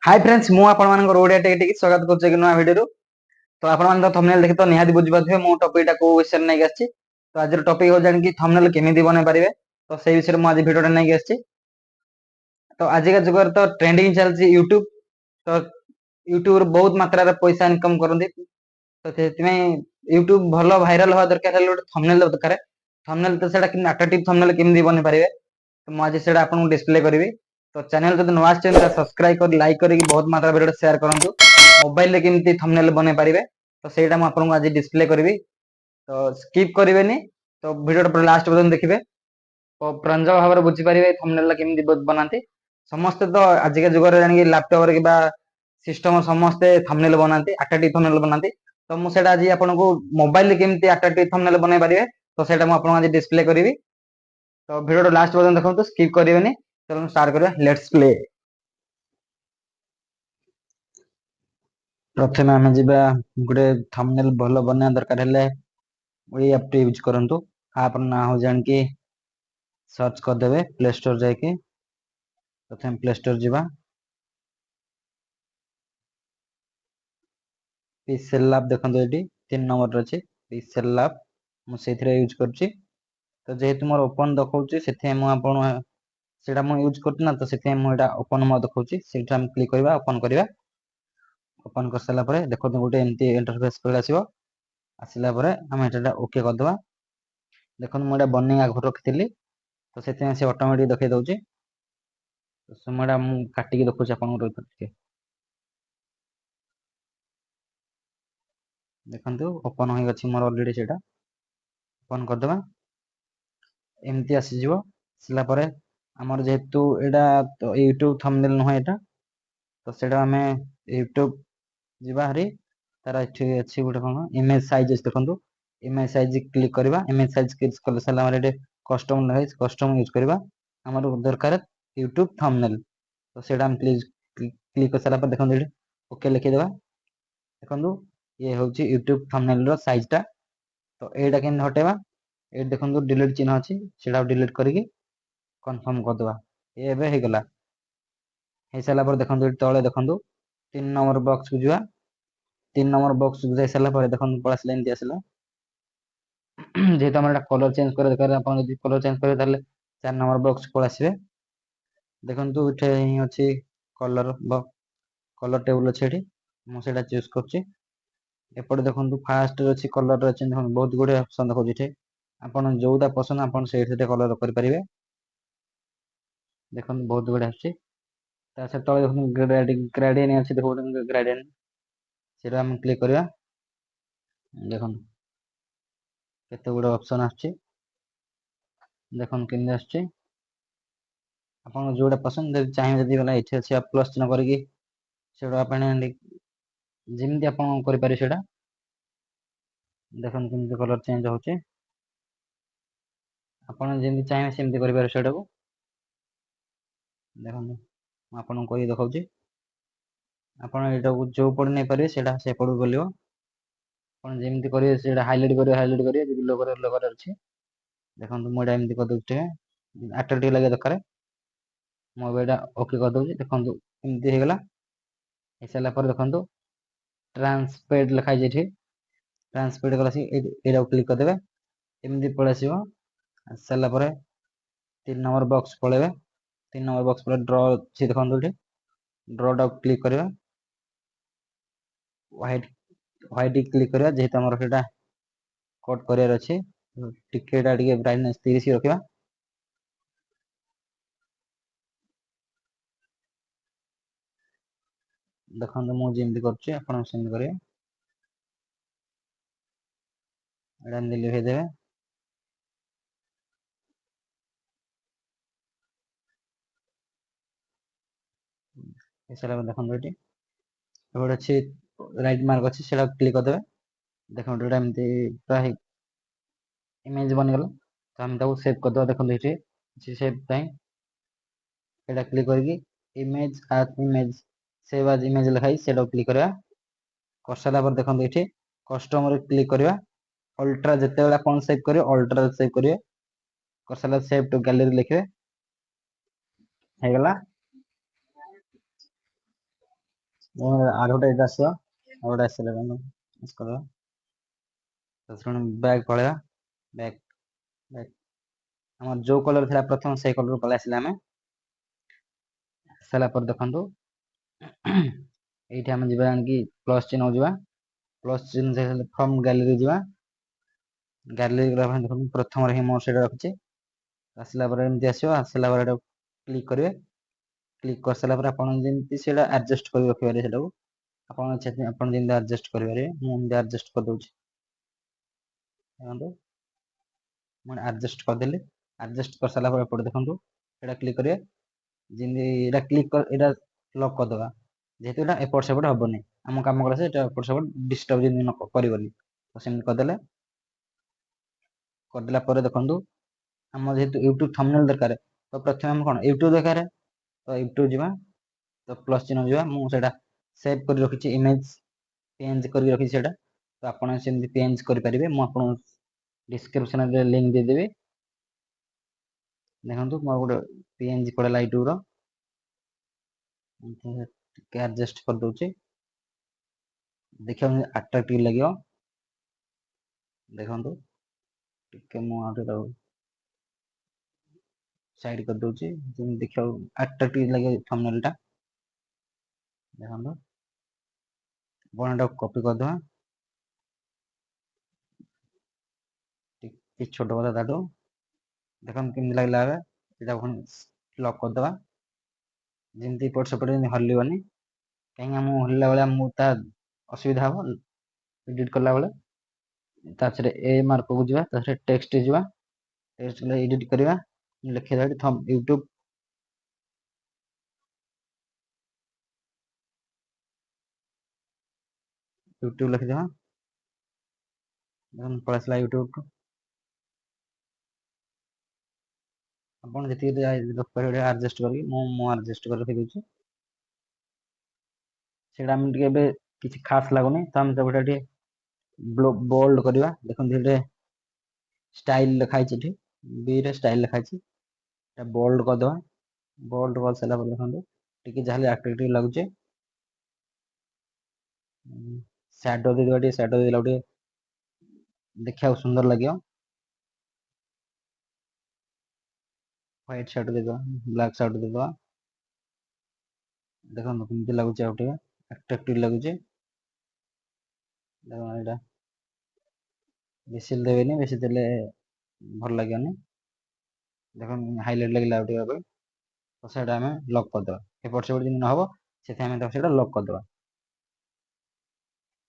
Hi friends मु आपण मानकर ओडिया टेक स्वागत करछ कि नया वीडियो तो आपण मान थंबनेल देखि तो निहाती बुझि पाथबे मो टॉपिक टा को विषय नै आछि। तो आज टॉपिक हो जान कि थंबनेल केमिति बने पारिबे तो सेही विषय मु आज वीडियो नै आछि। तो आज का जुगर तो ट्रेंडिंग चलछि YouTube। तो YouTube रे बहुत मात्रा रे पैसा इनकम करंदी। तो सेति में YouTube भलो वायरल होवा दरकार है थंबनेल दरकार। थंबनेल तो सेटा कि अट्रैक्टिव थंबनेल केमिति बने पारिबे तो मु आज सेटा आपन डिस्प्ले करबी। तो चैनल जब नुआ चैनल सब्सक्राइब कर लाइक कर बहुत मात्रा वीडियो शेयर करंतु मोबाइल ले केमिति थंबनेल बने पारिबे तो सेटा मु आपन आज डिस्प्ले करबी। तो स्किप करिवेनी तो वीडियो पूरा लास्ट पर्यंत देखिबे तो प्रंजल भाବରେ बुझि पारिबे थंबनेल केमिति बनांती। समस्त तो आज के जुगर जानि कि लैपटॉप रे किबा सिस्टम समस्त थंबनेल बनांती अट्रैक्टिव थंबनेल बनांती। तो मु सेटा आज आपन को मोबाइल ले केमिति अट्रैक्टिव थंबनेल बने पारिबे तो सेटा मु आपन आज डिस्प्ले करबी। तो वीडियो लास्ट पर्यंत देखंतु स्किप करिवेनी। चलो स्टार्ट करिया लेट्स प्ले। प्रथमे आमे जिबा गुडे थंबनेल भलो बना दरकार हेले ओई ऐप टी यूज करंतु। आप ना हो जान कि सर्च कर देबे प्ले स्टोर जाय के प्रथम प्ले स्टोर जिबा पिक्सेल लैब देखंतु एटी 3 नंबर अछि पिक्सेल लैब मु सेथरे यूज करछि। तो जेहेतु मोर ओपन दखौछि सेथे मु आपन सेटा मु यूज करछि ना तो सेथे मु एटा ओपन म दखौछि सेटा हम क्लिक करबा ओपन करबा। ओपन कर साला परे देखो गोटे एमती इंटरफेस पळे आसीबो। आसिला परे हम एटा ओके कर दबा। देखो मु एटा बर्निंग आगर रखितली तो सेते से ऑटोमेटिक देखै दउछि। तो समडा मु काटि के देखौछि आपन को ठीक देखंतु ओपन होई गछि मोर ऑलरेडी सेटा ओपन कर दबा। एमती आसी जिवो सिला परे हमर जेहेतु एटा तो YouTube थंबनेल न एटा तो सेटा हमें YouTube जिबा हरी तार एठी अछि गुटे कोन इमेज साइज देखंतु इमेज साइज क्लिक करबा इमेज साइज क्लिक कर साला हमर एटे कस्टम है कस्टम यूज करबा हमर दरकार YouTube थंबनेल। तो सेटा हम क्लिक कर साला पर देखंतु एठी ओके लिखि देबा। देखंतु ये होची YouTube थंबनेल रो साइज टा। तो एटा केन हटेबा ए देखंतु डिलीट चिन्ह अछि सेटा डिलीट करिकि कंफर्म कर दबा। ए एबे हे गला हे साला पर देखंतु तळे देखंतु 3 नंबर बॉक्स को जिवा 3 नंबर बॉक्स जाय साला पर देखंतु पळास लाइन दिया आसला। जेहेतु हमर कलर चेंज करे दरकार अपन यदि कलर चेंज करे ताले 4 नंबर बॉक्स पळासिबे। देखंतु एठे ही अछि कलर टेबल अछि एठी मु सेटा चूज करछि। एपटे देखंतु फास्ट अछि कलर अछि बहुत गुडे ऑप्शन देखौ जेठे अपन जोउटा पसंद अपन सेठे कलर कर परिबे। देखंतु बहुत गुडे अछि ता से तळे देखंतु ग्रेडियन अछि देखो ग्रेडियन सेटा हम क्लिक करबा। देखंतु केते गुडे ऑप्शन आछि देखंतु किन आछि अपन जोड़ा पसंद चाहे जदी वाला एठी अछि प्लस चिन्ह करके सेडा अपन जिमति अपन करि पारि सेडा। देखंतु किन कलर चेंज होचे अपन जेमति चाहे सेमति करि पारि सेडा को। देखंतु आपन कोइ देखौची आपण एटा को जो पड नै पारे सेटा से पड बोलियो आपण जेमति करिवे सेटा हाइलाइट करिवे जदी लोगर अछि। देखंतु मोडा एमति कर दोते अट्रैक्टिव लागे दरकार मो बेटा ओके कर दउची। देखंतु एमति हे गला हे साला पर देखंतु ट्रांसपेरेंट लिखा जेठी ट्रांसपेरेंट गला सी एटा क्लिक कर देबे एमति पळासिबो। साला पर 3 नंबर बॉक्स पळेबे 3 नंबर बॉक्स पर ड्रॉ छी देखंतु एठी ड्रॉ डा क्लिक करबा व्हाइट क्लिक करबा जेहेतु हमर सेटा कट करियर अछि टिकेटा टिके ब्राइटनेस 30 रखिबा। देखंतु मु जेमति करछि आपण सेमति करिवे एडा दिल्ली हे देबे। ए साला देखंतु एठी एबड अछि राइट मार्क अछि सेटा क्लिक कर देबे। देखंतु एटा एमति प्राय इमेज बन गेला तो हम ताऊ सेव कर दो। देखंतु एठी अछि सेव टाइम एटा क्लिक करके image as image save as image लिखाई सेटा क्लिक करबा। कर साला पर देखंतु एठी कस्टम रे क्लिक करबा अल्ट्रा जते बेला कोन सेव करियो अल्ट्रा सेव करियो कर साला सेव टू गैलरी लिखिबे हे गला। আর ଗୋଟେ ଏଇଟା ଆସିବ ଆଉ ଗୋଟେ ଆସିଲା କରିଦେବା ଶୁଣ ବ୍ୟାଗ୍ ପଳେଇବା ବ୍ୟାଗ୍ ବ୍ୟାଗ୍ ଆମର ଯୋଉ କଲର ଥିଲା ପ୍ରଥମ ସେଇ କଲର ପଳେଇ ଆସିଲା ଆମେ ଆସିଲା ପରେ ଦେଖନ୍ତୁ ଏଇଠି ଆମେ ଯିବା ଆଣିକି ପ୍ଲସ୍ ଚିହ୍ନ ଯିବା ପ୍ଲସ୍ ଚିହ୍ନ ଫ୍ରମ୍ ଗ୍ୟାଲେରୀ ଯିବା ଗ୍ୟାଲେରୀ ଗଲା ପରେ ଦେଖନ୍ତୁ ପ୍ରଥମରେ ହିଁ ମୋର ସେଇଟା ରଖିଛି ଆସିଲା ପରେ ଏମିତି ଆସିବ ଆସିଲା ପରେ ଏଟାକୁ କ୍ଲିକ୍ କରିବେ କ୍ଲିକ୍ କରିସାରିଲା ପରେ ଆପଣ ଯେମିତି ସେଇଟା ଆଡଜଷ୍ଟ କରି ରଖିପାରିବେ ସେଟାକୁ ଆପଣ ଯେମିତି ଆଡଜଷ୍ଟ କରିପାରିବେ ମୁଁ ଏମିତି ଆଡଜଷ୍ଟ କରିଦଉଛି ଦେଖନ୍ତୁ ମୁଁ ଆଡଜଷ୍ଟ କରିଦେଲି ଆଡଜଷ୍ଟ କରିସାରିଲା ପରେ ଏପଟେ ଦେଖନ୍ତୁ ଏଇଟା କ୍ଲିକ୍ କରିବେ ଯେମିତି ଏଇଟା କ୍ଲିକ୍ ଏଇଟା ଲକ୍ କରିଦେବା ଯେହେତୁ ଏଇଟା ଏପଟ ସେପଟ ହବନି ଆମ କାମ କଲେ ଏଇଟା ଏପଟ ସେପଟ ଡିଷ୍ଟର୍ବ ଯେମିତି କରିବନି ତ ସେମିତି କରିଦେଲା ପରେ ଦେଖନ୍ତୁ ଆମର ଯେହେତୁ ୟୁଟ୍ୟୁବ ଥମ୍ବନେଲ୍ ଦରକାର ତ ପ୍ରଥମେ ଆମେ କଣ ୟୁଟ୍ୟୁବ ଦରକାର ତ ୟୁଟ୍ୟୁବ ଯିବା ତ ପ୍ଲସ୍ ଚିହ୍ନ ଯିବା ମୁଁ ସେଇଟା ସେଭ୍ କରି ରଖିଛି ଇମେଜ ପେଞ୍ଜ କରିକି ରଖିଛି ସେଇଟା ତ ଆପଣ ସେମିତି ପେଞ୍ଜ କରିପାରିବେ ମୁଁ ଆପଣଙ୍କୁ ଡିସ୍କ୍ରିପ୍ସନରେ ଲିଙ୍କ ଦେଇଦେବି ଦେଖନ୍ତୁ ମୋର ଗୋଟେ ପେଞ୍ଜ ପଳେଇଲା ୟୁଟ୍ୟୁବର ଟିକେ ଆଡଜଷ୍ଟ କରିଦଉଛି ଦେଖିବାକୁ ଆଟ୍ରାକ୍ଟିଭ ଲାଗିବ ଦେଖନ୍ତୁ ଟିକେ ମୁଁ ଆଉ ଟିକେ ସାଇଡ କରିଦଉଛି ଯେମିତି ଦେଖିବାକୁ ଆଟ୍ରାକ୍ଟିଭ ଲାଗେ ଥମ୍ବନେଲ୍ ଟା ଦେଖନ୍ତୁ ଆପଣ ଏଟାକୁ କପି କରିଦେବା ଟିକେ ଛୋଟ କଥା ତାଠୁ ଦେଖନ୍ତୁ କେମିତି ଲାଗିଲା ଏବେ ଏଇଟା ପୁଣି ଲକ୍ କରିଦେବା ଯେମିତି ଏପଟ ସେପଟ ଯେମିତି ହଲିବନି କାହିଁକି ମୁଁ ହଲିଲା ବେଳେ ମୁଁ ତା ଅସୁବିଧା ହବ ଏଡିଟ୍ କଲା ବେଳେ ତାପରେ ଏ ମାର୍କକୁ ଯିବା ତାପରେ ଟେକ୍ସଟ ଯିବା ଟେକ୍ସଟ ଏଡିଟ୍ କରିବା ଲେଖିବା ୟୁଟ୍ୟୁବ ଲେଖିଦେବା ପଳେଇ ଆସିଲା ୟୁଟ୍ୟୁବ ଆପଣ ଯେତିକି ରଖିପାରିବେ ଆଡଜଷ୍ଟ କରିକି ମୁଁ ଆଡଜଷ୍ଟ କରି ରଖିଦେଉଛି ସେଇଟା ଆମେ ଟିକେ ଏବେ କିଛି ଖାସ ଲାଗୁନି ତ ଆମେ ତାକୁ ଟିକେ ବୋଲ୍ଡ କରିବା ଦେଖନ୍ତୁ ଏଠି ଷ୍ଟାଇଲ ଲେଖା ହେଇଛି ଏଠି ବି ରେ ଷ୍ଟାଇଲ ଲେଖା ହେଇଛି এটা ବୋଲ୍ଡ କରିଦେବା ବୋଲ୍ଡ କରିସାରିଲା ପରେ ଦେଖନ୍ତୁ ଟିକେ ଯାହେଲେ ଆଟ୍ରାକ୍ଟିଭ ଲାଗୁଛି ସ୍ୟାଡୋ ଦେଇଦେବା ଟିକେ ସ୍ୟାଡୋ ଦେଇଦେଲା ଟିକେ ଦେଖିବାକୁ ସୁନ୍ଦର ଲାଗିବ ହ୍ୱାଇଟ୍ ସ୍ୟାଡୋ ଦେଇଦେବା ବ୍ଲାକ୍ ସ୍ୟାଡୋ ଦେଇଦେବା ଦେଖନ୍ତୁ କେମିତି ଲାଗୁଛି ଆଉ ଟିକେ ଆଟ୍ରାକ୍ଟିଭ ଲାଗୁଛି ଦେଖନ୍ତୁ ଏଇଟା ବେଶୀ ଦେବେନି ବେଶୀ ଦେଲେ ଭଲ ଲାଗିବନି ଦେଖନ୍ତୁ ହାଇଲାଇଟ୍ ଲାଗିଲା ଆଉ ଟିକେ ତ ସେଇଟା ଆମେ ଲକ୍ କରିଦେବା ଏପଟ ସେପଟ ଯେମିତି ନ ହବ ସେଥିପାଇଁ ଆମେ ତାକୁ ସେଇଟା ଲକ୍ କରିଦେବା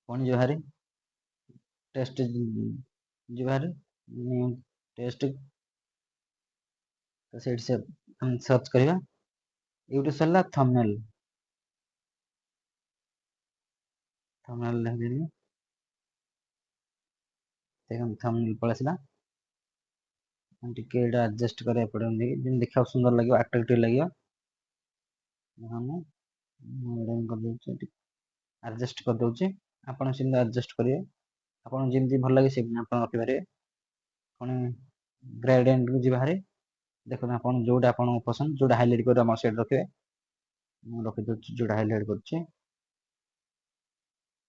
ପୁଣି ଯିବାହାରି ଟେଷ୍ଟ ଯିବାହାରି ଟେଷ୍ଟ ତ ସେଇଠି ଆମେ ସର୍ଚ୍ଚ କରିବା ୟୁଟ୍ୟୁବ ସରିଲା ଥମ୍ବନେଲ୍ ଲେଖିଦେଲି ଦେଖନ୍ତୁ ଥମ୍ବନେଲ୍ ପଳେଇ ଆସିଲା ଟିକେ ଏଇଟା ଆଡଜଷ୍ଟ କରିବାକୁ ପଡ଼ିବ ଯେମିତି ଦେଖିବାକୁ ସୁନ୍ଦର ଲାଗିବ ଆଟ୍ରାକ୍ଟିଭ ଲାଗିବ ମୁଁ ଏଇଟା କରିଦେଉଛି ଆଡଜଷ୍ଟ କରିଦେଉଛି ଆପଣ ସେମିତି ଆଡଜଷ୍ଟ କରିବେ ଆପଣ ଯେମିତି ଭଲ ଲାଗେ ସେମିତି ଆପଣ ରଖିପାରିବେ ପୁଣି ଗ୍ରେଡିଏଣ୍ଟକୁ ଯିବା ହାରି ଦେଖନ୍ତୁ ଆପଣ ଯୋଉଟା ଆପଣଙ୍କ ପସନ୍ଦ ଯୋଉଟା ହାଇଲାଇଟ୍ କରିବେ ଆମର ସେଇଟା ରଖିବେ ମୁଁ ରଖିଦେଉଛି ଯୋଉଟା ହାଇଲାଇଟ୍ କରୁଛି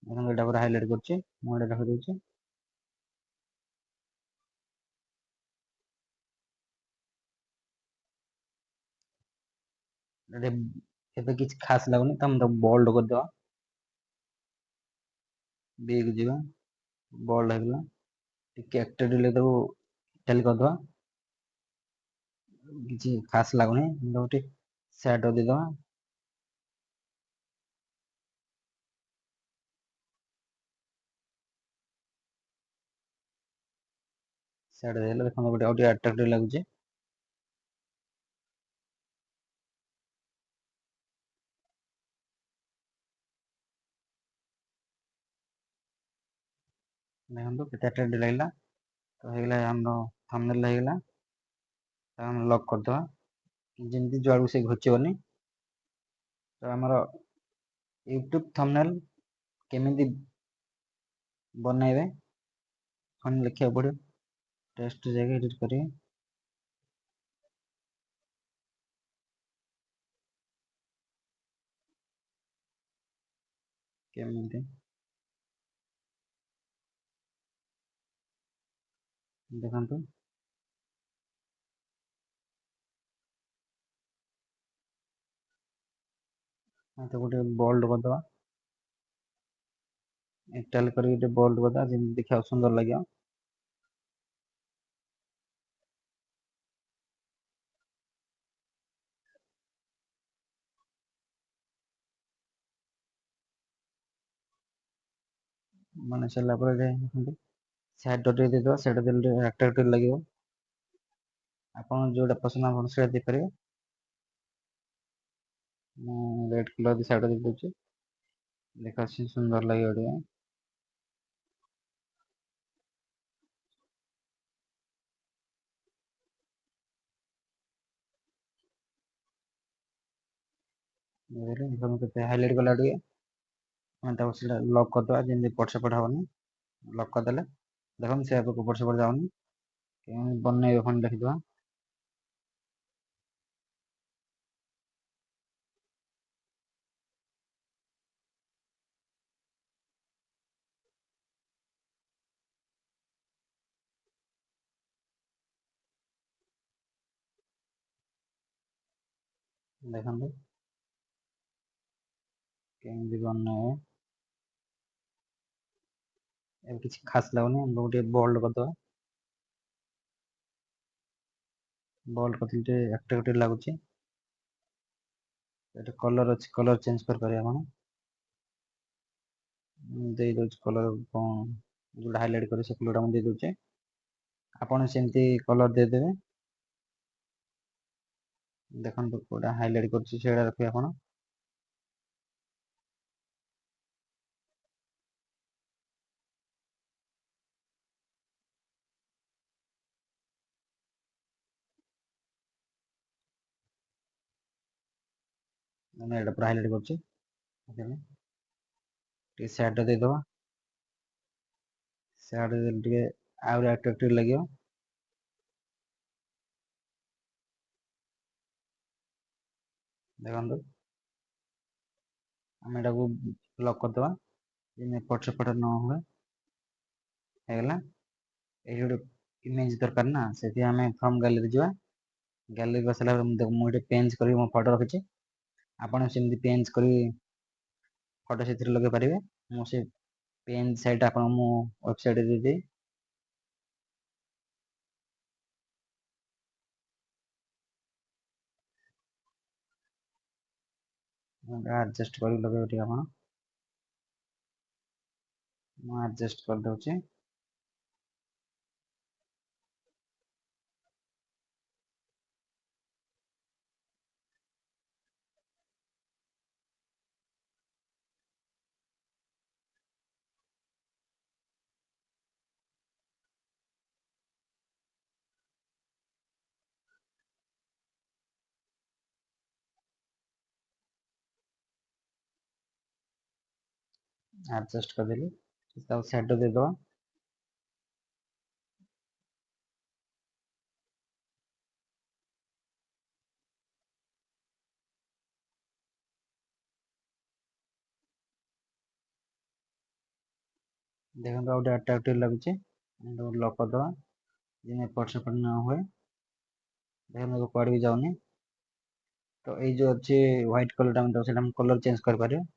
ଦେଖନ୍ତୁ ଏଇଟା ପୁରା ହାଇଲାଇଟ୍ କରୁଛି ମୁଁ ଏଇଟା ରଖିଦେଉଛି ଏବେ କିଛି ଖାସ ଲାଗୁନି ତ ଆମେ ତାକୁ ବୋଲ୍ଡ କରିଦେବା ବି କୁ ଯିବା ବୋଲ୍ଡ ହେଇଗଲା ଟିକେ ଆଟ୍ରାକ୍ଟିଭ ତାକୁ ଇଟାଲିକ୍ କରିଦେବା କିଛି ଖାସ ଲାଗୁନି ଗୋଟେ ସ୍ୟାଡୋ ଦେଇଦେବା ସ୍ୟାଡୋ ଦେଇଦେଲେ ଦେଖନ୍ତୁ ଗୋଟେ ଆଉ ଟିକେ ଆଟ୍ରାକ୍ଟିଭ ଲାଗୁଛି ଦେଖନ୍ତୁ କେତେ ଆଟ୍ରାକ୍ଟିଭ ଲାଗିଲା ତ ହେଇଗଲା ଆମର ଥମ୍ବନେଲ୍ ହେଇଗଲା ତାକୁ ଆମେ ଲକ୍ କରିଦେବା ଯେମିତି ଯୁଆଡ଼କୁ ସେ ଘୁଚିବନି ତ ଆମର ୟୁଟ୍ୟୁବ ଥମ୍ବନେଲ୍ କେମିତି ବନେଇବେ ପୁଣି ଲେଖିବାକୁ ପଡ଼ିବ ଟେକ୍ସଟ ଯାଇକି ଏଡିଟ୍ କରିବେ କେମିତି ଦେଖନ୍ତୁ। ତ ଗୋଟେ ବୋଲ୍ଡ କରିଦବା, ଇଟାଲିକ କରିକି ଗୋଟେ ବୋଲ୍ଡ କରିଦବା, ଯେମିତି ଦେଖିବାକୁ ସୁନ୍ଦର ଲାଗିବ। ମାନେ ସାରିଲା ପରେ ଦେଖନ୍ତୁ ସାଇଡ୍ ଟିକେ ଦେଇଦବା, ସେଇଟା ଦେଲେ ଟିକେ ଆଟ୍ରାକ୍ଟିଭ ଲାଗିବ। ଆପଣ ଯୋଉଟା ପସନ୍ଦ ଆପଣ ସେଇଟା ଦେଇପାରିବେ। ମୁଁ ରେଡ୍ କଲର୍ ସାଇଡ୍ ଦେଇ ଦଉଛି, ଦେଖାଛି ସୁନ୍ଦର ଲାଗିବ ଟିକେ। ଦେଖନ୍ତୁ କେତେ ହାଇଲାଇଟ୍ କଲା ଟିକେ। ଆମେ ତାକୁ ସେଇଟା ଲକ୍ କରିଦବା, ଯେମିତି ଏପଟ ସେପଟ ହବନି। ଲକ୍ କରିଦେଲେ ଦେଖନ୍ତୁ ସେ ଏପଟ ସେପଟ ଯାଉନି। କେମିତି ବନେଇବେ ପୁଣି ଦେଖିଦବା। ଦେଖନ୍ତୁ କେମିତି ବନେଇବେ। ଏବେ କିଛି ଖାସ୍ ଲାଗୁନି, ଆମେ ଗୋଟେ ବୋଲ୍ଡ କରିଦବା। ବୋଲ୍ଡ କରିଥିଲେ ଟିକେ ଆଟ୍ରାକ୍ଟିଭ ଲାଗୁଛି। ଏଠି କଲର୍ ଅଛି, କଲର୍ ଚେଞ୍ଜ କରିପାରିବେ ଆପଣ। ମୁଁ ଦେଇ ଦଉଛି କଲର୍, କଣ ଯୋଉଟା ହାଇଲାଇଟ୍ କରି ସେ କଲର୍ଟା ମୁଁ ଦେଇ ଦଉଛି। ଆପଣ ସେମିତି କଲର୍ ଦେଇଦେବେ। ଦେଖନ୍ତୁ କୋଉଟା ହାଇଲାଇଟ୍ କରୁଛି ସେଇଟା ରଖିବେ ଆପଣ। ଆମେ ଏଇଟା ପୁରା ହାଇଲାଇଟ୍ କରୁଛି। ଟିକେ ସାଇଡ୍ ଦେଇଦବା, ସାଇଡ୍ ଦେଲେ ଟିକେ ଆହୁରି ଆଟ୍ରାକ୍ଟିଭ ଲାଗିବ। ଦେଖନ୍ତୁ ଆମେ ଏଟାକୁ ଲକ୍ କରିଦବା, ଯେମିତି ଏପଟ ସେପଟ ନ ହୁଏ। ହେଇଗଲା। ଏଇ ଗୋଟେ ଇମେଜ ଦରକାର ନା, ସେଥିପାଇଁ ଆମେ ଫ୍ରମ୍ ଗ୍ୟାଲେରୀ ଯିବା। ଗ୍ୟାଲେରୀ ଆସିଲା ପରେ ମୁଁ ଏଠି ପେଞ୍ଜ କରିକି ମୋ ଫଟୋ ରଖିଛି। ଆପଣ ସେମିତି ପେଞ୍ଜ କରି ଫଟୋ ସେଥିରେ ଲଗେଇ ପାରିବେ। ମୁଁ ସେ ପେନ୍ ସାଇଟ୍ ଆପଣଙ୍କୁ ମୁଁ ୱେବସାଇଟ୍ ଦେଇଦେବି। ଆଡଜଷ୍ଟ କରି ଲଗେଇବେ ଟିକେ ଆପଣ। ମୁଁ ଆଡଜଷ୍ଟ କରିଦଉଛି। ଆଡଜଷ୍ଟ କରିଦେଲି, ତାକୁ ସାଇଡ୍ ଦେଇଦବା। ଦେଖନ୍ତୁ ଆଉ ଟିକେ ଆଟ୍ରାକ୍ଟିଭ ଲାଗୁଛି। ଲକ୍ କରିଦବା, ଯେମିତି ଏପଟ ସେପଟ ନ ହୁଏ। ଦେଖନ୍ତୁ କୁଆଡେ ବି ଯାଉନି। ତ ଏଇ ଯୋଉ ଅଛି ହ୍ୱାଇଟ୍ କଲରଟା ସେଇଟା ଆମେ କଲର ଚେଞ୍ଜ କରିପାରିବା।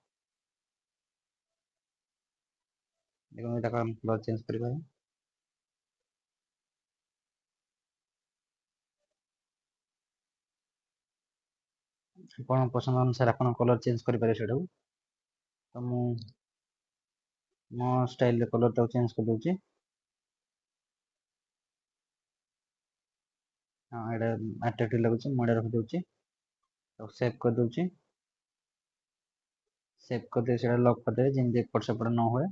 ଦେଖନ୍ତୁ ଏଇଟା ଆମେ କଲର ଚେଞ୍ଜ କରିପାରିବା। ଆପଣଙ୍କ ପସନ୍ଦ ଅନୁସାରେ ଆପଣ କଲର ଚେଞ୍ଜ କରିପାରିବେ ସେଇଟାକୁ। ତ ମୁଁ ମୋ ଷ୍ଟାଇଲରେ କଲରଟାକୁ ଚେଞ୍ଜ କରିଦଉଛି। ହଁ ଏଇଟା ଆଟ୍ରାକ୍ଟିଭ ଲାଗୁଛି, ମୁଁ ଏଇଟା ରଖିଦଉଛି। ତାକୁ ସେଭ୍ କରିଦଉଛି। ସେଭ୍ କରିଦେଇ ସେଇଟା ଲକ୍ କରିଦେବେ, ଯେମିତି ଏପଟ ସେପଟ ନ ହୁଏ।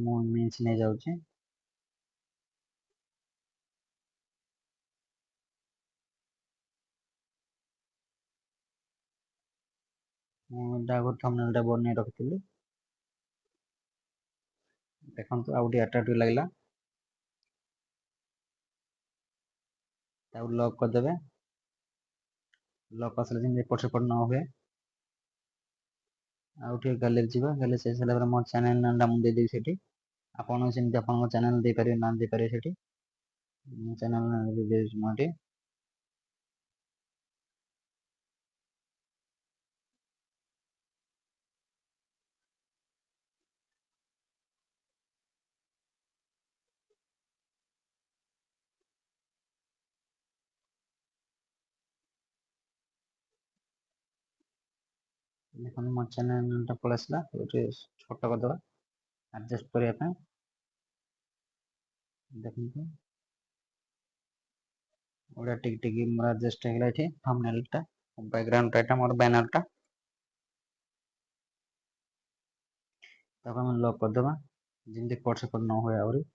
ମୁଁ ଇମେଜ ନେଇଯାଉଛି। ମୁଁ ଏଇଟା ଆଗରୁ ଥମ୍ବନେଲଟା ବନେଇ ରଖିଥିଲି। ଦେଖନ୍ତୁ ଆଉ ଟିକେ ଆଟ୍ରାକ୍ଟିଭ ଲାଗିଲା। ତାକୁ ଲକ୍ କରିଦେବେ। ଲକ୍ ଆସିଲେ ଯେମିତି ଏପଟ ସେପଟ ନ ହୁଏ। ଆଉ ଟିକେ ଗ୍ୟାଲେରୀ ଯିବା, ଗ୍ୟାଲେରୀ ଯାଇ ସାରିଲା ପରେ ମୋ ଚ୍ୟାନେଲ ନାଁଟା ମୁଁ ଦେଇଦେବି ସେଠି। ଆପଣ ସେମିତି ଆପଣଙ୍କ ଚ୍ୟାନେଲ ଦେଇପାରିବେ, ନାଁ ଦେଇପାରିବେ ସେଠି। ଚ୍ୟାନେଲ ନାଁ ଦେଇଦେଉଛି ମୁଁ ଏଠି। ଦେଖନ୍ତୁ ମୋ ଚ୍ୟାନେଲ ନାଁଟା ପଳେଇ ଆସିଲା। ଏଠି ଛୋଟ କରିଦେବା ଆଡଜଷ୍ଟ କରିବା ପାଇଁ। ଦେଖନ୍ତୁ ଗୋଟେ ଟିକେ ମୋର ଆଡଜଷ୍ଟ ହେଇଗଲା ଏଠି ଥମ୍ବନେଲଟା, ବ୍ୟାକଗ୍ରାଉଣ୍ଡଟା, ଏଟା ମୋର ବ୍ୟାନରଟା। ତାକୁ ଆମେ ଲକ୍ କରିଦେବା ଯେମିତି ଏପଟ ସେପଟ ନ ହୁଏ ଆହୁରି।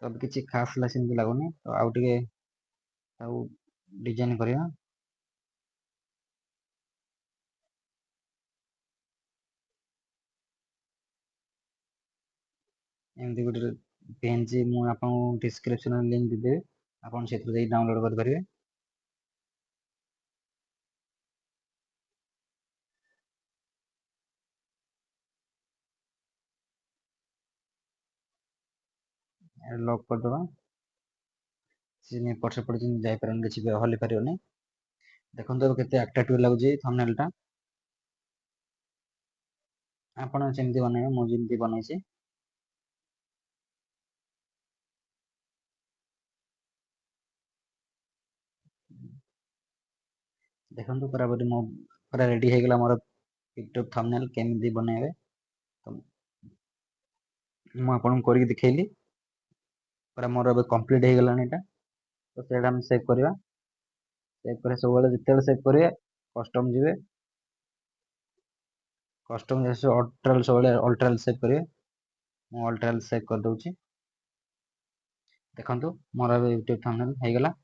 ତ କିଛି ଖାସ୍ ସେମିତି ଲାଗୁନି, ତ ଆଉ ଟିକେ ତାକୁ ଡିଜାଇନ କରିବା। ଏମିତି ଗୋଟେ PNG ମୁଁ ଆପଣଙ୍କୁ ଡିସ୍କ୍ରିପସନରେ ଲିଙ୍କ ଦେଇଦେବି, ଆପଣ ସେଥିରୁ ଯାଇ ଡାଉନଲୋଡ୍ କରିପାରିବେ। ଲକ୍ କରିଦେବା, ସେ ଏପଟ ସେପଟ ଯେମିତି ଯାଇପାରିବନି, କିଛି ବି ହଲି ପାରିବନି। ଦେଖନ୍ତୁ ଏବେ କେତେ ଆଟ୍ରାକ୍ଟିଭ ଲାଗୁଛି ଥମ୍ବନେଲଟା। ଆପଣ ସେମିତି ବନେଇବେ, ମୁଁ ଯେମିତି ବନେଇଛି। ଦେଖନ୍ତୁ ପୁରା ରେଡି ହେଇଗଲା ମୋର ୟୁଟ୍ୟୁବ ଥମ୍ବନେଲ। କେମିତି ବନେଇବେ ମୁଁ ଆପଣଙ୍କୁ କରିକି ଦେଖେଇଲି। ପୁରା ମୋର ଏବେ କମ୍ପ୍ଲିଟ ହେଇଗଲାଣି ଏଇଟା। ତ ସେଇଟା ଆମେ ସେଭ୍ କରିବା। ସେଭ୍ କରିବା, ସବୁବେଳେ ଯେତେବେଳେ ସେଭ୍ କରିବେ କଷ୍ଟମ ଯିବେ, କଷ୍ଟମ ସବୁବେଳେ ଅଲ୍ଟ୍ରାଲ ସେଭ୍ କରିବେ। ମୁଁ ଅଲ୍ଟ୍ରାଲ ସେଭ୍ କରିଦଉଛି। ଦେଖନ୍ତୁ ମୋର ଏବେ ୟୁଟ୍ୟୁବ ଥମ୍ବନେଲ ହେଇଗଲା।